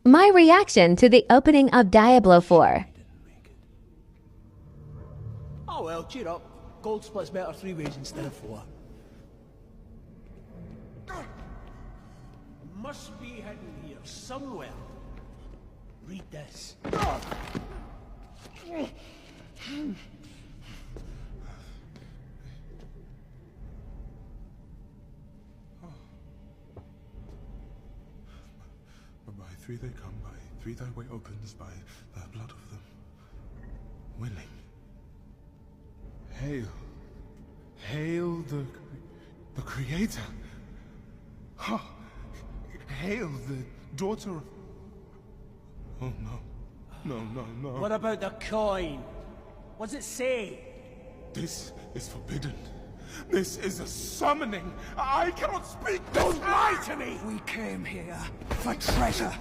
My reaction to the opening of Diablo 4. Oh well, cheer up. Gold splits better 3 ways instead of 4. Must be hidden here somewhere. Read this. By 3 they come, by 3 thy way opens, by the blood of them willing. Hail. Hail the Creator. Ha! Hail the daughter of... Oh no. No, no, no. What about the coin? What's it say? This is forbidden. This is a summoning. I cannot speak. Don't lie to me! We came here for treasure.